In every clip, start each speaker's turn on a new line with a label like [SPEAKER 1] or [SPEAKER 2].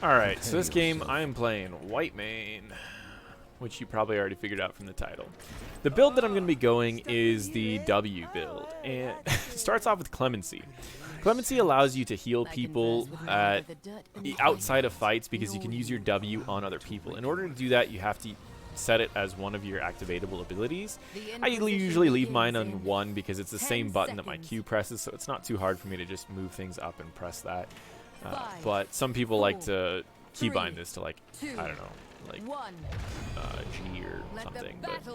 [SPEAKER 1] Alright, so this game I am playing Whitemane, which you probably already figured out from the title. The build that I'm going to be going is the W build, and it starts off with Clemency. Clemency allows you to heal people outside of fights because you can use your W on other people. In order to do that, you have to set it as one of your activatable abilities. I usually leave mine on 1 because it's the same button that my Q presses, so it's not too hard for me to just move things up and press that. But some people like to keybind this to, like, I don't know, like G or something. But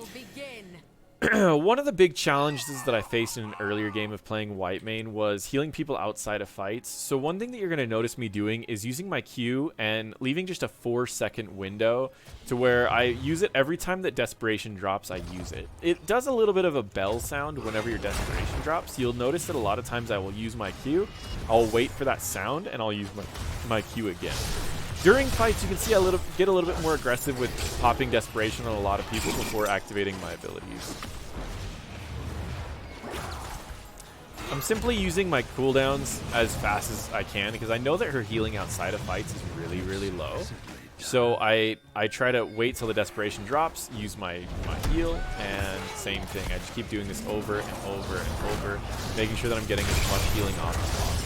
[SPEAKER 1] one of the big challenges that I faced in an earlier game of playing Whitemane was healing people outside of fights. So one thing that you're going to notice me doing is using my Q and leaving just a 4-second window to where I use it every time that desperation drops. I use it. It does a little bit of a bell sound whenever your desperation drops. You'll notice that a lot of times I will use my Q, I'll wait for that sound, and I'll use my Q again. During fights, you can see I get a little bit more aggressive with popping desperation on a lot of people before activating my abilities. I'm simply using my cooldowns as fast as I can because I know that her healing outside of fights is really, really low. So I try to wait till the desperation drops, use my heal, and same thing. I just keep doing this over and over and over, making sure that I'm getting as much healing off as possible.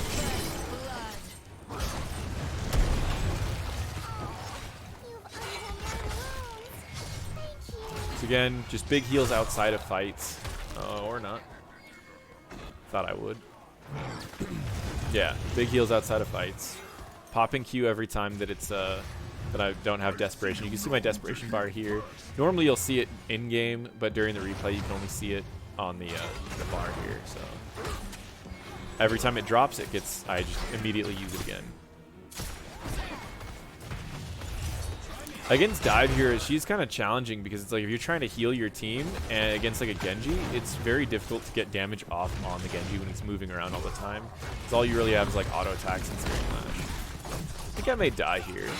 [SPEAKER 1] Again, just big heals outside of fights, or not. Thought I would. Yeah, big heals outside of fights. Popping Q every time that it's that I don't have desperation. You can see my desperation bar here. Normally you'll see it in game, but during the replay you can only see it on the bar here. So every time it drops, I just immediately use it again. Against Dive here, she's kind of challenging because it's like if you're trying to heal your team and against like a Genji, it's very difficult to get damage off on the Genji when it's moving around all the time. Because all you really have is like auto attacks and Searing Lash. I think I may die here.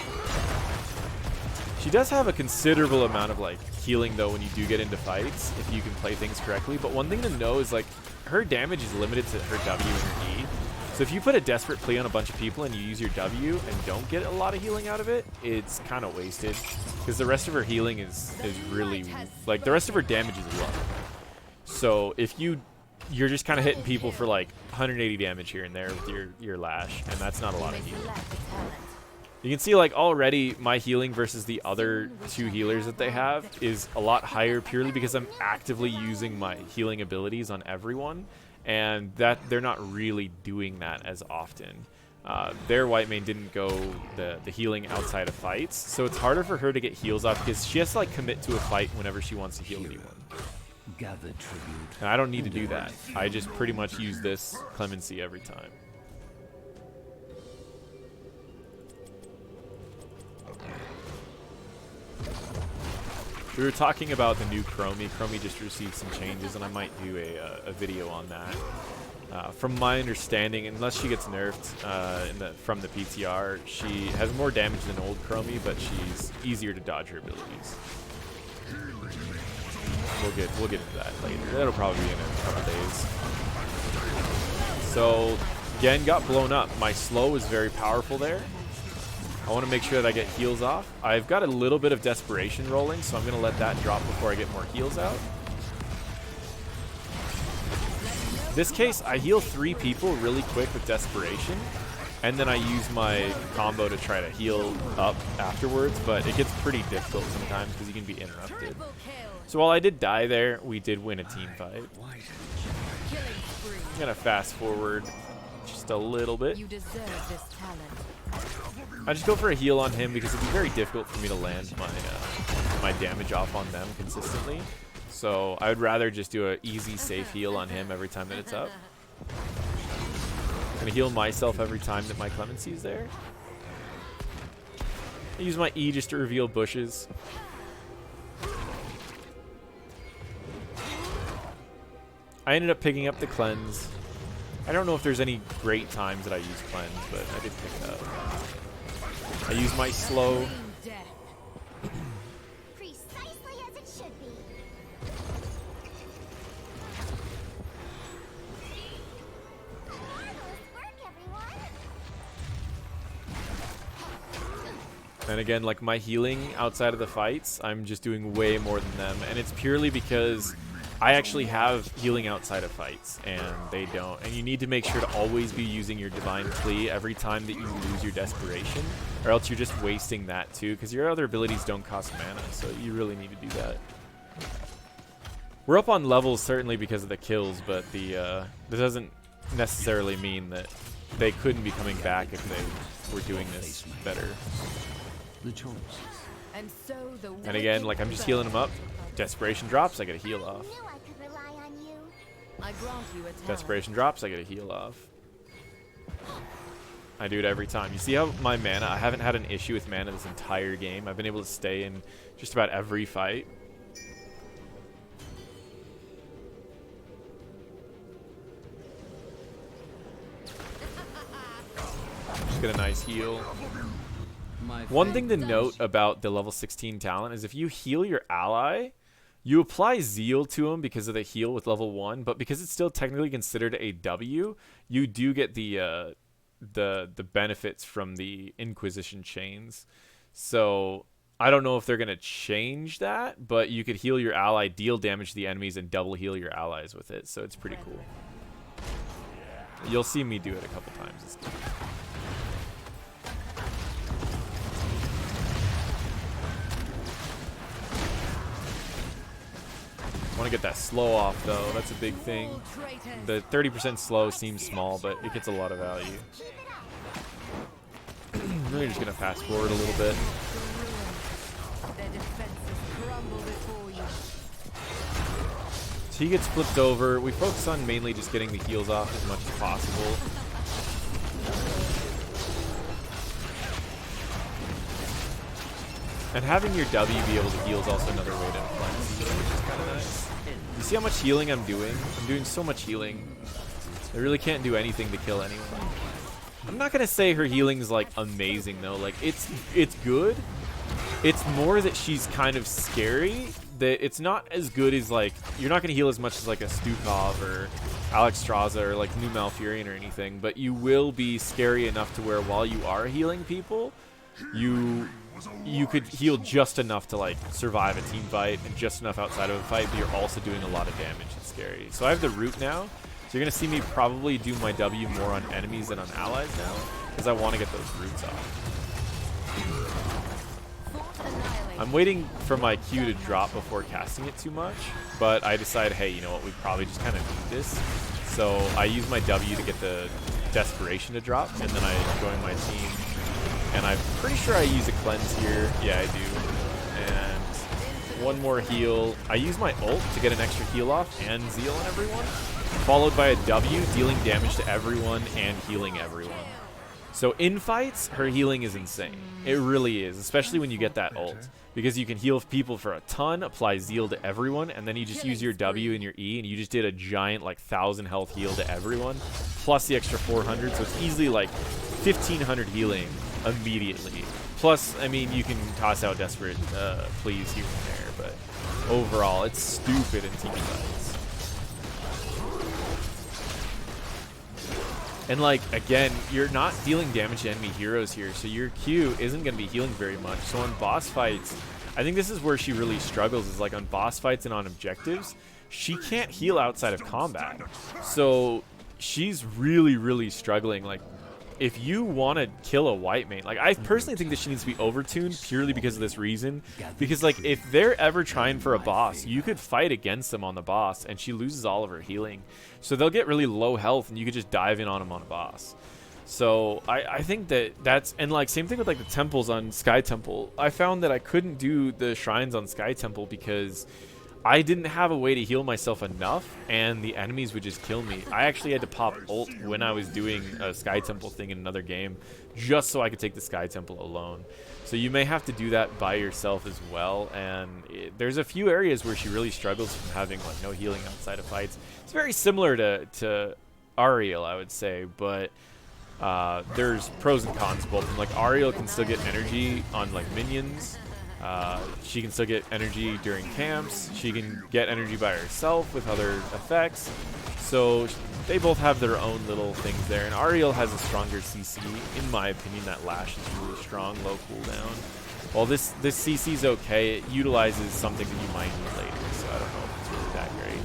[SPEAKER 1] She does have a considerable amount of like healing though when you do get into fights, if you can play things correctly. But one thing to know is like her damage is limited to her W and her E. So if you put a desperate plea on a bunch of people and you use your W and don't get a lot of healing out of it, it's kind of wasted. Because the rest of her healing is really, like, the rest of her damage is low. So if you're just kind of hitting people for like 180 damage here and there with your Lash, and that's not a lot of healing. You can see like already my healing versus the other 2 healers that they have is a lot higher purely because I'm actively using my healing abilities on everyone. And that they're not really doing that as often. Their Whitemane didn't go the healing outside of fights, so it's harder for her to get heals off because she has to like commit to a fight whenever she wants to heal anyone. And I don't need to do that. I just pretty much use this Clemency every time. We were talking about the new Chromie. Chromie just received some changes, and I might do a video on that. From my understanding, unless she gets nerfed from the PTR, she has more damage than old Chromie, but she's easier to dodge her abilities. We'll get into that later. That'll probably be in a couple days. So, Gen got blown up. My slow is very powerful there. I want to make sure that I get heals off. I've got a little bit of desperation rolling, so I'm going to let that drop before I get more heals out. In this case, I heal 3 people really quick with desperation, and then I use my combo to try to heal up afterwards, but it gets pretty difficult sometimes because you can be interrupted. So while I did die there, we did win a team fight. I'm going to fast forward just a little bit.
[SPEAKER 2] You deserve this talent.
[SPEAKER 1] I just go for a heal on him because it'd be very difficult for me to land my damage off on them consistently. So I would rather just do an easy, safe heal on him every time that it's up. I'm gonna heal myself every time that my Clemency is there. I use my E just to reveal bushes. I ended up picking up the cleanse. I don't know if there's any great times that I use cleanse, but I did pick it up. I use my slow.
[SPEAKER 3] Precisely as it should be. Marvelous work, everyone.
[SPEAKER 1] And again, like my healing outside of the fights, I'm just doing way more than them. And it's purely because I actually have healing outside of fights and they don't. And you need to make sure to always be using your Divine Plea every time that you lose your Desperation, or else you're just wasting that too, because your other abilities don't cost mana, so you really need to do that. We're up on levels certainly because of the kills, but that doesn't necessarily mean that they couldn't be coming back if they were doing this better. And again, like I'm just healing them up. Desperation drops, I get a heal off.
[SPEAKER 3] Knew I could rely on you.
[SPEAKER 2] I grant you a talent.
[SPEAKER 1] Desperation drops, I get a heal off. I do it every time. You see how my mana, I haven't had an issue with mana this entire game. I've been able to stay in just about every fight. Just get a nice heal. One thing to note about the level 16 talent is if you heal your ally, you apply Zeal to him because of the heal with level 1, but because it's still technically considered a W, you do get the benefits from the Inquisition chains. So I don't know if they're going to change that, but you could heal your ally, deal damage to the enemies, and double heal your allies with it, so it's pretty cool. You'll see me do it a couple times this game. I want to get that slow off though, that's a big thing. The 30% slow seems small, but it gets a lot of value. We're just going to fast forward a little bit. So he gets flipped over. We focus on mainly just getting the heals off as much as possible. And having your W be able to heal is also another way to apply Zeal, which is kind of nice. You see how much healing I'm doing? I'm doing so much healing. I really can't do anything to kill anyone. I'm not gonna say her healing is like amazing though. Like it's good. It's more that she's kind of scary. That it's not as good as like you're not gonna heal as much as like a Stukov or Alex Straza or like New Malfurion or anything, but you will be scary enough to where while you are healing people, you could heal just enough to like survive a team fight and just enough outside of a fight, but you're also doing a lot of damage. It's scary. So I have the root now, so you're gonna see me probably do my W more on enemies than on allies now, because I want to get those roots off. I'm waiting for my Q to drop before casting it too much, but I decided, hey, you know what, we probably just kind of need this. So I use my W to get the Desperation to drop, and then I join my team. And I'm pretty sure I use a cleanse here. Yeah, I do. And one more heal. I use my ult to get an extra heal off and Zeal on everyone, followed by a W, dealing damage to everyone and healing everyone. So in fights, her healing is insane. It really is, especially when you get that ult. Because you can heal people for a ton, apply Zeal to everyone, and then you just use your W and your E, and you just did a giant, like, 1,000 health heal to everyone, plus the extra 400, so it's easily, like, 1,500 healing immediately. Plus, I mean, you can toss out Desperate Pleas here and there, but overall, it's stupid in team fights. And, like, again, you're not dealing damage to enemy heroes here, so your Q isn't going to be healing very much. So on boss fights, I think this is where she really struggles, is like on boss fights and on objectives, she can't heal outside of combat. So she's really, really struggling. Like, if you want to kill a Whitemane, like, I personally think that she needs to be overtuned purely because of this reason. Because, like, if they're ever trying for a boss, you could fight against them on the boss, and she loses all of her healing. So they'll get really low health, and you could just dive in on them on a boss. So I think that's, and like same thing with like the temples on Sky Temple. I found that I couldn't do the shrines on Sky Temple because I didn't have a way to heal myself enough, and the enemies would just kill me. I actually had to pop ult when I was doing a Sky Temple thing in another game, just so I could take the Sky Temple alone. So you may have to do that by yourself as well, and there's a few areas where she really struggles from having like no healing outside of fights. It's very similar to Ariel, I would say, but there's pros and cons both. And like Ariel can still get energy on like minions. She can still get energy during camps. She can get energy by herself with other effects. So they both have their own little things there. And Ariel has a stronger CC. In my opinion, that Lash is really strong, low cooldown. While this CC's okay, it utilizes something that you might need later, so I don't know if it's really that great.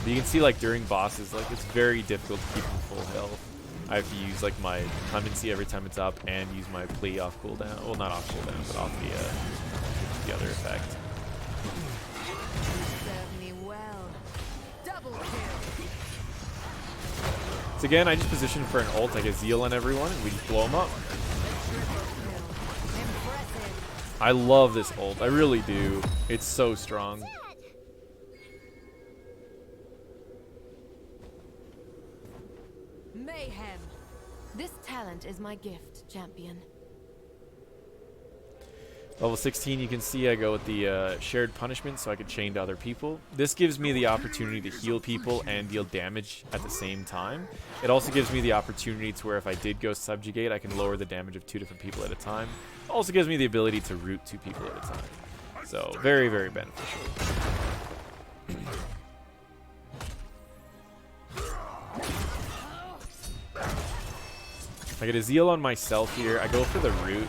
[SPEAKER 1] But you can see, like, during bosses, like, it's very difficult to keep them full health. I have to use, like, my Clemency every time it's up and use my Plea off cooldown. Well, not off cooldown, but off the other effect.
[SPEAKER 2] Serve me well. Double kill.
[SPEAKER 1] So again, I just position for an ult, like a Zeal on everyone, and we just blow them up.
[SPEAKER 2] Impressive.
[SPEAKER 1] I love this ult. I really do. It's so strong.
[SPEAKER 2] Mayhem. This talent is my gift, champion.
[SPEAKER 1] Level 16, you can see I go with the shared punishment so I can chain to other people. This gives me the opportunity to heal people and deal damage at the same time. It also gives me the opportunity to where if I did go subjugate, I can lower the damage of 2 different people at a time. It also gives me the ability to root 2 people at a time. So very, very beneficial. I get a Zeal on myself here. I go for the root.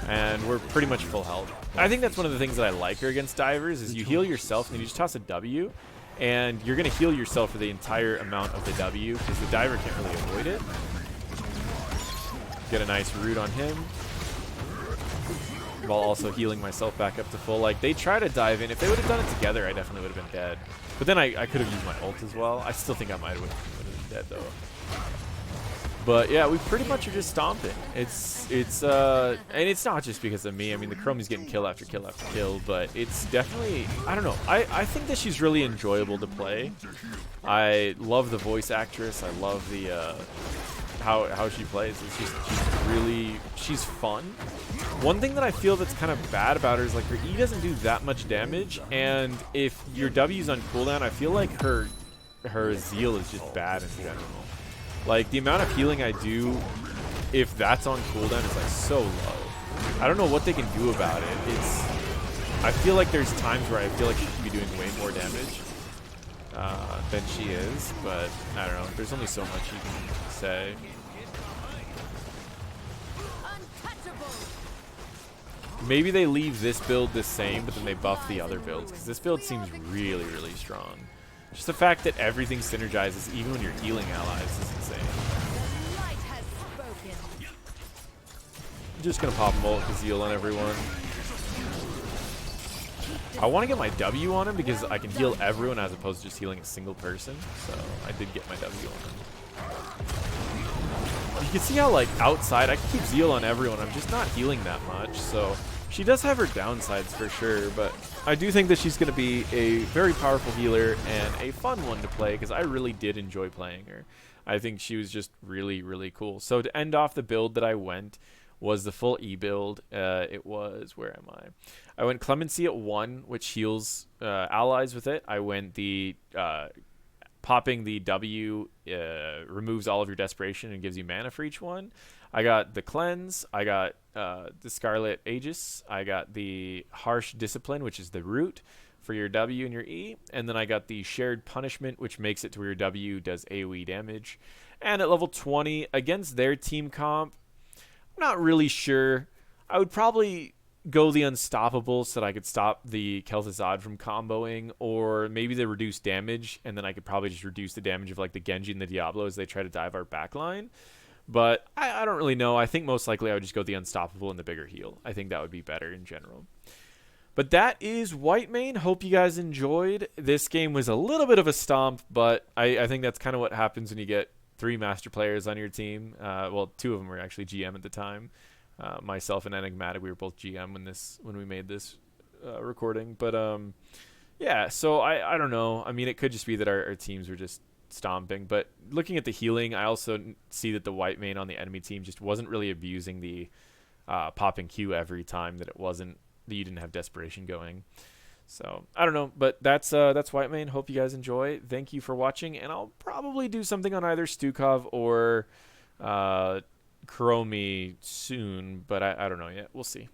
[SPEAKER 1] And we're pretty much full health. I think that's one of the things that I like here against divers is you heal yourself and you just toss a W, and you're going to heal yourself for the entire amount of the W because the diver can't really avoid it. Get a nice root on him while also healing myself back up to full. Like, they try to dive in. If they would have done it together, I definitely would have been dead. But then I could have used my ult as well. I still think I might have been dead though. But yeah, we pretty much are just stomping. And it's not just because of me. I mean, the Chromie's getting kill after kill after kill, but it's definitely, I don't know. I think that she's really enjoyable to play. I love the voice actress. I love the how she plays. It's just she's fun. One thing that I feel that's kind of bad about her is like her E doesn't do that much damage, and if your W's on cooldown, I feel like her Zeal is just bad in general. Like, the amount of healing I do, if that's on cooldown, is like so low. I don't know what they can do about it. I feel like there's times where I feel like she should be doing way more damage than she is, but I don't know. There's only so much you can say. Maybe they leave this build the same, but then they buff the other builds, because this build seems really, really strong. Just the fact that everything synergizes, even when you're healing allies, is insane. Just gonna pop Molt Zeal on everyone. I want to get my W on him because I can heal everyone as opposed to just healing a single person. So I did get my W on him. You can see how, like, outside I can keep Zeal on everyone. I'm just not healing that much. So she does have her downsides for sure, but I do think that she's going to be a very powerful healer and a fun one to play because I really did enjoy playing her. I think she was just really, really cool. So to end off the build that I went was the full E build. It was, where am I? I went Clemency at 1, which heals allies with it. I went the popping the W removes all of your desperation and gives you mana for each one. I got the Cleanse. I got the Scarlet Aegis. I got the Harsh Discipline, which is the root for your W and your E. And then I got the Shared Punishment, which makes it to where your W does AoE damage. And at level 20, against their team comp, I'm not really sure. I would probably go the Unstoppable so that I could stop the Kel'Thuzad from comboing, or maybe the reduced damage, and then I could probably just reduce the damage of like the Genji and the Diablo as they try to dive our backline. But I don't really know. I think most likely I would just go the Unstoppable and the bigger heal. I think that would be better in general. But that is Whitemane. Hope you guys enjoyed. This game was a little bit of a stomp, but I think that's kind of what happens when you get 3 master players on your team. Well, 2 of them were actually GM at the time. Myself and Enigmatic, we were both GM when we made this recording. But yeah, so I don't know. I mean, it could just be that our teams were just stomping. But looking at the healing, I also see that the Whitemane on the enemy team just wasn't really abusing the popping Q every time that you didn't have desperation going. So I don't know, but that's Whitemane. Hope you guys enjoy. Thank you for watching, and I'll probably do something on either Stukov or Chromie soon, but I don't know yet. We'll see.